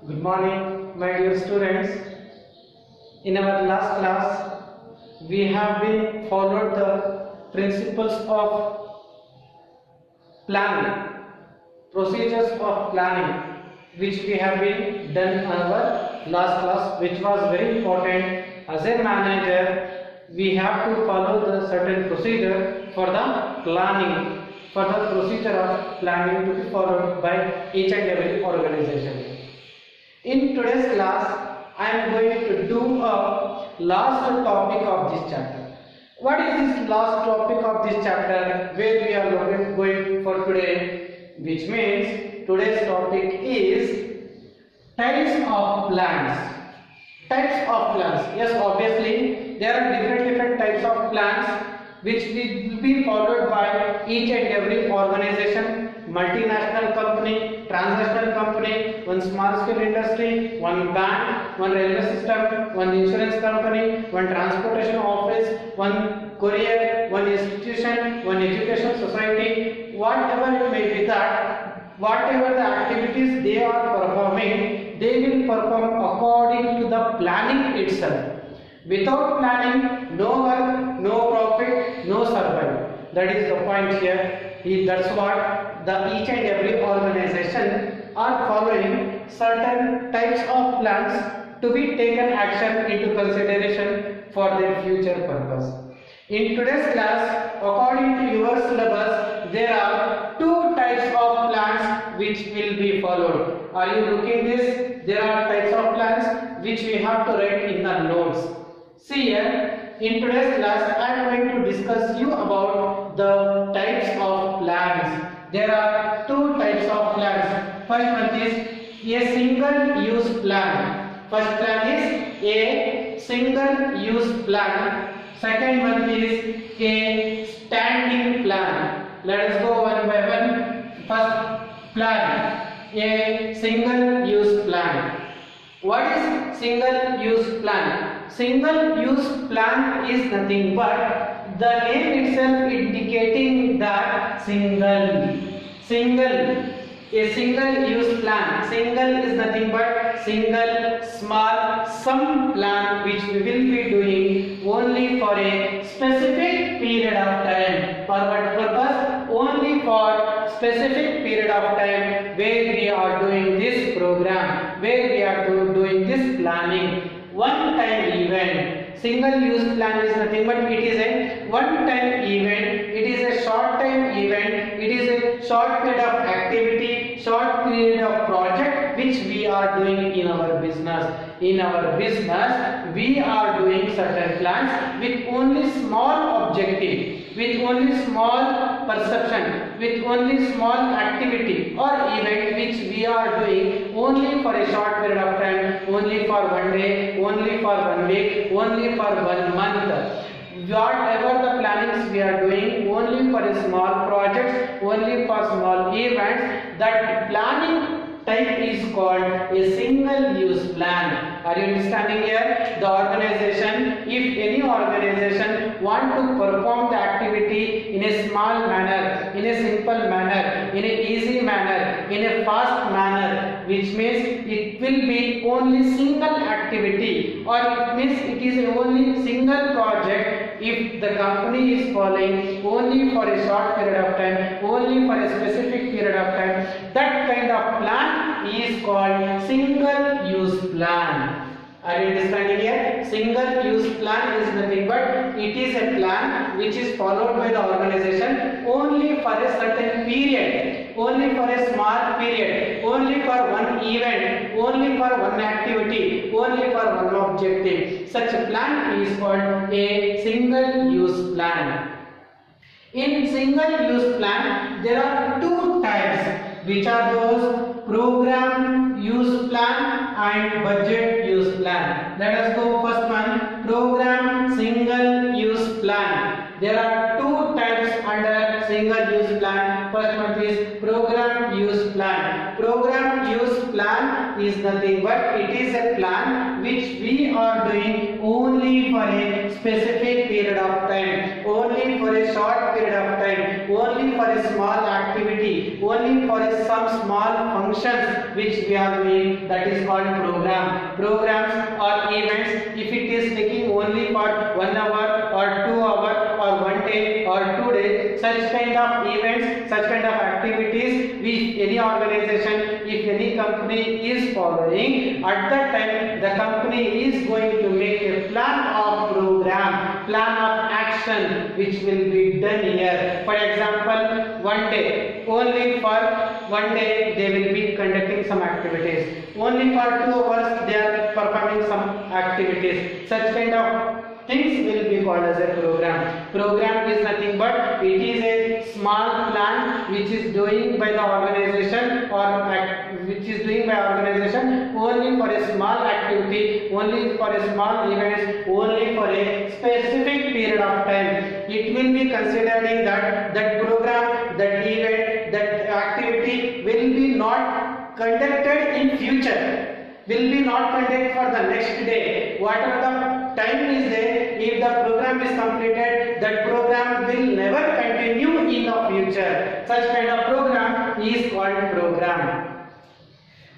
Good morning, my dear students. In our last class, we have been followed the principles of planning, procedures of planning, which we have been done in our last class, which was very important. As a manager, we have to follow the certain procedure for the planning, for the procedure of planning to be followed by each and every organization. In today's class, I am going to do a last topic of this chapter. What is this last topic of this chapter where we are going for today? Which means today's topic is types of plans. Types of plans. Yes, obviously there are different types of plans which will be followed by each and every organization, multinational company, transnational company, one small scale industry, one bank, one railway system, one insurance company, one transportation office, one courier, one institution, one education society, whatever it may be that, whatever the activities they are performing, they will perform according to the planning itself. Without planning, no work, no profit, no survival. That is the point here. That's what the each and every organization are following certain types of plans to be taken action into consideration for their future purpose. In today's class, according to your syllabus, there are two types of plans which will be followed. Are you looking this? There are types of plans which we have to write in the notes. See here, in today's class, I am going to discuss you about the types of plans. There are two types of plans. First one is a single use plan. First plan is a single use plan. Second one is a standing plan. Let us go one by one. First plan, a single use plan. What is single use plan? Single use plan is nothing but the name itself indicating that a single use plan. Single is nothing but single small sum plan which we will be doing only for a specific period of time. For what purpose? Only for specific period of time where we are doing this program, where we are doing this planning. One time event. Single use plan is nothing but it is a one time event, it is a short time event, it is a short period of activity, short period of project which we are doing in our business. In our business, we are doing certain plans with only small objective, with only small perception, with only small activity or event which we are doing only for a short period of time, only for one day, only for 1 week, only for 1 month. Whatever the plannings we are doing only for a small projects, only for small events, that planning type is called a single use plan. Are you understanding here? The organization, if any organization want to perform the activity in a small manner, in a simple manner, in a easy manner, in a fast manner, which means it will be only single activity, or it means it is only single project. If the company is following only for a short period of time, only for a specific period of time, that kind of plan is called single use plan. Are you understanding here? Single use plan is nothing but it is a plan which is followed by the organization only for a certain period, only for a small period, only for one event, only for one activity, only for one objective. Such a plan is called a single use plan. In single use plan, there are two types, which are those program use plan and budget use plan. Let us go first one, program single use plan. There are two types under single use plan. First one is program use plan. Program use plan plan is nothing but it is a plan which we are doing only for a specific period of time, only for a short period of time, only for a small activity, only for some small functions which we are doing. That is called program. Programs or events, if it is taking only for 1 hour or 2 hours or 1 day or 2 days, such kind of events, such kind of activities which any organization, if any company is following, at that time the company is going to make a plan of program, plan of action which will be done here. For example, 1 day, only for 1 day they will be conducting some activities, only for 2 hours they are performing some activities. Such kind of things will be called as a program. Program is nothing but it is a small plan which is doing by the organization which is doing by organization only for a small activity, only for a small event, only for a specific period of time. It will be considering that program, that event, that activity will be not conducted in future, will be not conducted for the next day. Whatever the time is there, if the program is completed, that program will never continue in the future. Such kind of program is called program.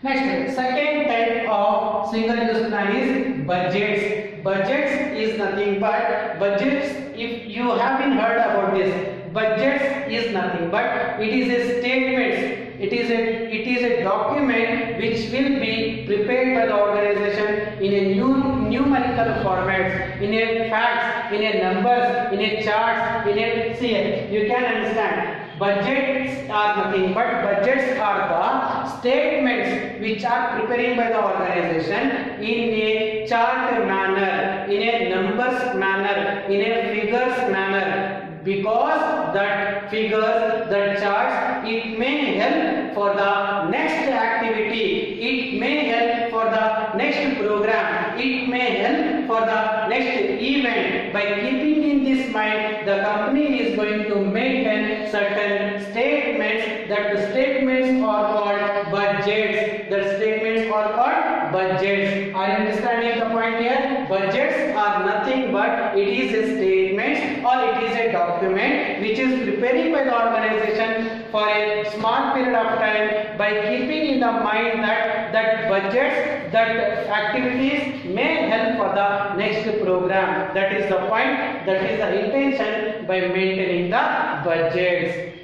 Next, second type of single use plan is budgets. Budgets is nothing but budgets, if you haven't heard about this, budgets is nothing but it is a statement. It is a document which will be prepared by the organization in a numerical format, in a facts, in a numbers, in a charts, in a see. You can understand. Budgets are nothing but budgets are the statements which are preparing by the organization in a chart manner, in a numbers manner, in a figures manner. Because that figures, that charts, it may help for the next activity, it may help for the next program, it may help for the next event. By keeping in this mind, the company is going to maintain certain statements. That statements are called budgets. That statements are called budgets. Are you understanding the point here? Budgets are nothing but it is a statement or it is a document which is preparing by the organization for a small period of time, by keeping in the mind that budgets, that activities may help for the next program. That is the point, that is the intention by maintaining the budgets.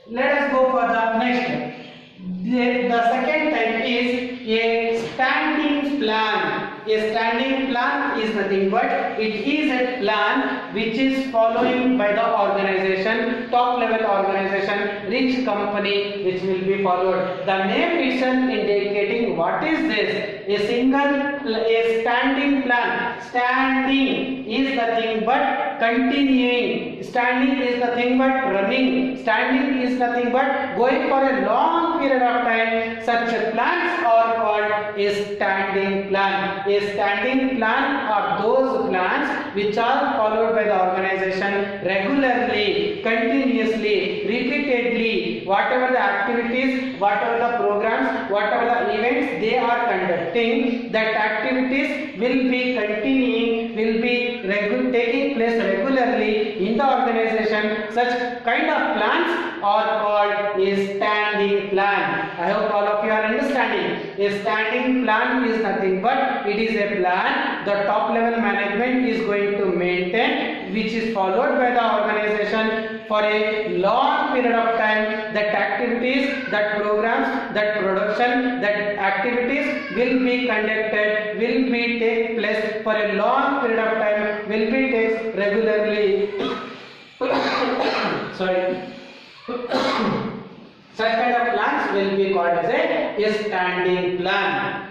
Let us go for the next. The second type is a standing plan. A standing plan is nothing but it is a plan which is following by the organization, top level organization, rich company, which will be followed. The name itself indicating what is this? A standing plan. Standing is nothing but continuing. Standing is nothing but running. Standing is nothing but going for a long period of time. Such plans are called a standing plan. A standing plan are those plans which are followed by the organization regularly, continuously, repeatedly. Whatever the activities, whatever the programs, whatever the events they are conducting, that activities will be continuing, will be taking place regularly in the organization. Such kind of plans are called a standing plan. I hope all of you are understanding. A standing plan is nothing but it is a plan the top level management is going to maintain, which is followed by the organization for a long period of time. That activities, that programs, that production, that activities will be conducted, will be take place for a long period of time, will be taken regularly. Sorry. Such kind of plans will be called as a standing plan.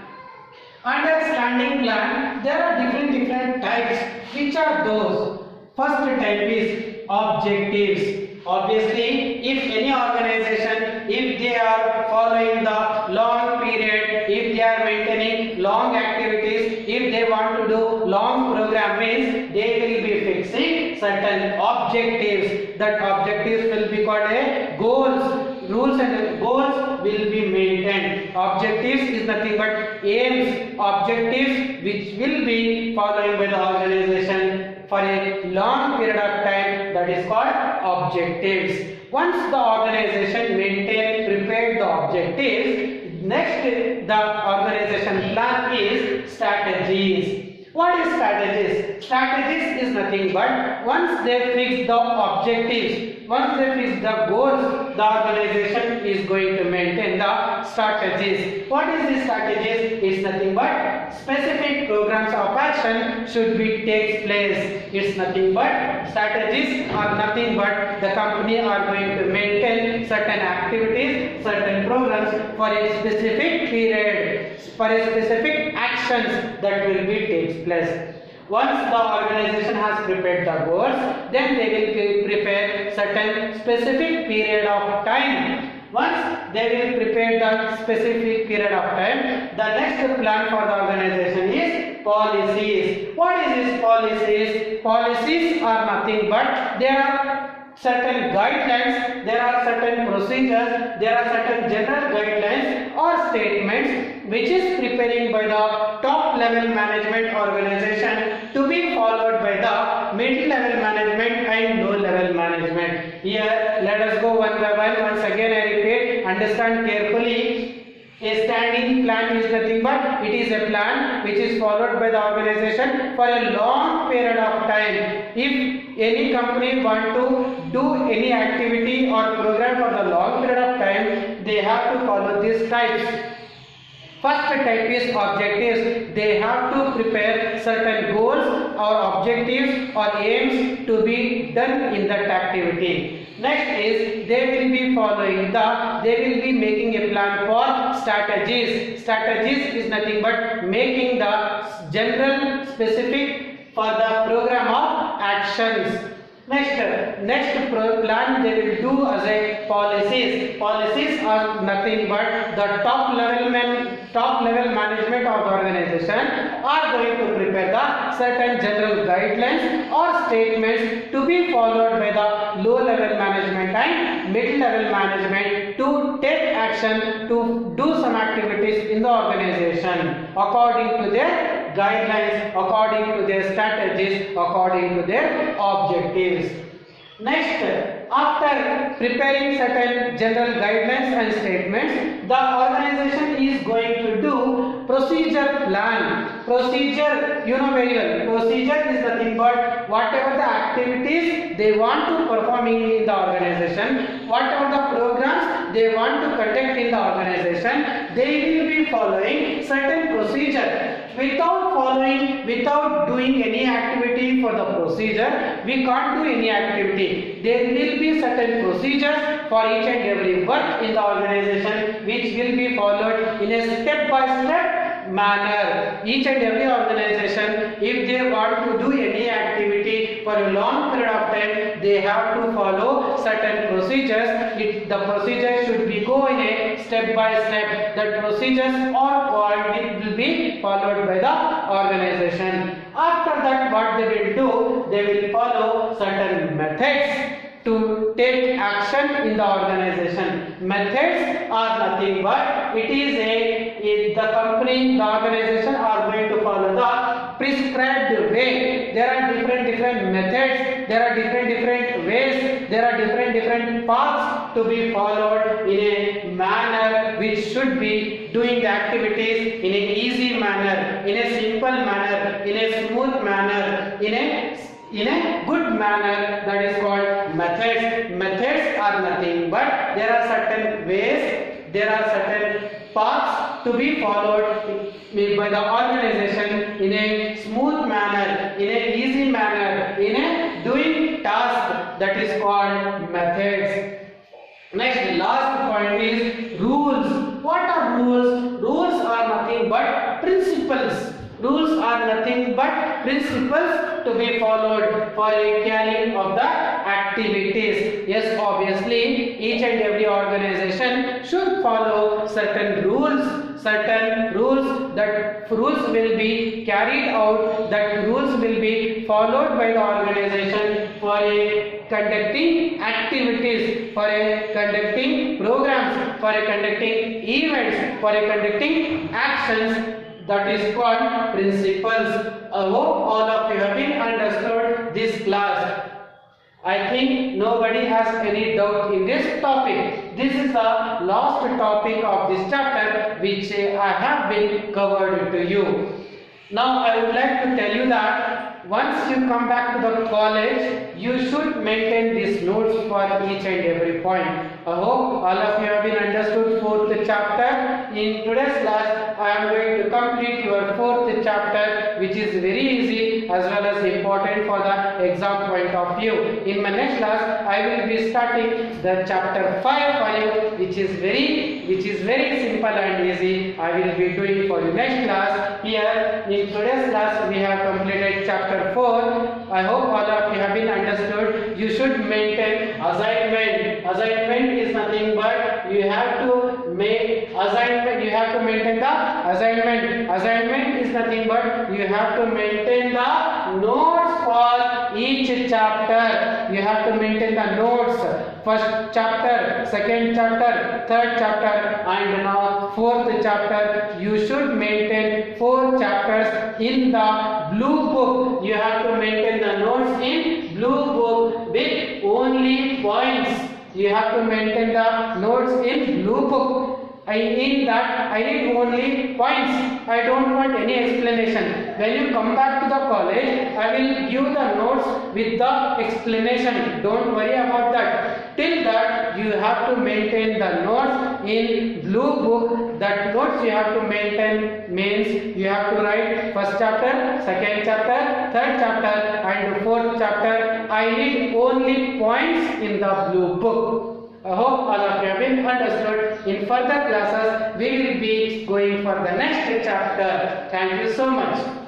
Under standing plan, there are different types. Which are those? First type is objectives. Obviously, if any organization, if they are following the long period, if they are maintaining long activities, if they want to do long program, means they will be fixing certain objectives. That objectives will be called a goals. Rules and goals will be maintained. Objectives is nothing but aims, objectives which will be following by the organization for a long period of time, that is called objectives. Once the organization prepared the objectives, next the organization plan is strategies. What is strategies? Strategies is nothing but once they fix the objectives, once they fix the goals, the organization is going to maintain the strategies. What is the strategies? It's nothing but specific programs of action should be takes place. It's nothing but strategies are nothing but the company are going to maintain certain activities, certain programs for a specific period, for a specific actions that will be takes place. Once the organization has prepared the goals, then they will prepare certain specific period of time. Once they will prepare the specific period of time, the next plan for the organization is policies. What is this policies? Policies are nothing but there are certain guidelines, there are certain procedures, there are certain general guidelines or statements which is preparing by the top level management organization to be followed by the middle level management and low level management. Here let us go one by one. Once again I repeat, understand carefully. A standing plan is nothing but it is a plan which is followed by the organization for a long period of time. If any company want to do any activity or program for the long period of time, they have to follow these types. First type is objectives. They have to prepare certain goals or objectives or aims to be done in that activity. Next is they will be making a plan for strategies. Strategies is nothing but making the general specific for the program of actions. Next plan they will do as a policies. Policies are nothing but the top level management of the organization are going to prepare the certain general guidelines or statements to be followed by the low level management and middle level management to take action to do some activities in the organization according to their guidelines, according to their strategies, according to their objectives. Next, after preparing certain general guidelines and statements, the organization is going to do procedure plan. Procedure, you know very well. Procedure is nothing but whatever the activities they want to perform in the organization, whatever the programs they want to conduct in the organization, they will be following certain procedure. Without doing any activity for the procedure, we can't do any activity. There will be certain procedures for each and every work in the organization which will be followed in a step-by-step manner. Each and every organization, if they want to do any activity for a long period of time, they have to follow certain procedures. The procedure should be go in a step-by-step. The procedures are called, it will be followed by the organization. After that, what they will do, they will follow certain methods to take action in the organization. Methods are nothing but the organization are going to follow the prescribed way. There are different methods, there are different ways, there are different paths to be followed in a manner which should be doing the activities in an easy manner, in a simple manner, in a smooth manner, in a good manner. That is called methods. Methods are nothing but there are certain ways, there are certain paths to be followed by the organization in a smooth manner, in a easy manner, in a doing task. That is called methods. Next, last point is rules. What are rules? Rules are nothing but principles. Rules are nothing but principles to be followed for a carrying of the activities. Yes, obviously each and every organization should follow certain rules, that rules will be carried out, that rules will be followed by the organization for a conducting activities, for a conducting programs, for a conducting events, for a conducting actions. That is called principles. I hope all of you have been understood this class. I think nobody has any doubt in this topic. This is the last topic of this chapter which I have been covered to you. Now I would like to tell you that once you come back to the college, you should maintain these notes for each and every point. I hope all of you have been understood fourth chapter. In today's class, I am going to complete your fourth chapter, which is very easy as well as important for the exam point of view. In my next class, I will be starting the chapter 5 for you, which is very simple and easy. I will be doing for you next class. Here in today's class, we have completed chapter 4. I hope all of you have been understood. You should maintain assignment. Assignment is nothing but you have to make assignment. You have to maintain the assignment. Assignment is nothing but you have to maintain the notes for each chapter. You have to maintain the notes. First chapter, second chapter, third chapter, and now fourth chapter. You should maintain 4 chapters in the blue book. You have to maintain the notes in blue book with only points. You have to maintain the notes in blue book. In that, I need only points. I don't want any explanation. When you come back to the college, I will give the notes with the explanation. Don't worry about that. Till that, you have to maintain the notes in blue book. That notes you have to maintain means you have to write first chapter, second chapter, third chapter, and fourth chapter. I need only points in the blue book. I hope all of you have been understood. In further classes, we will be going for the next chapter. Thank you so much.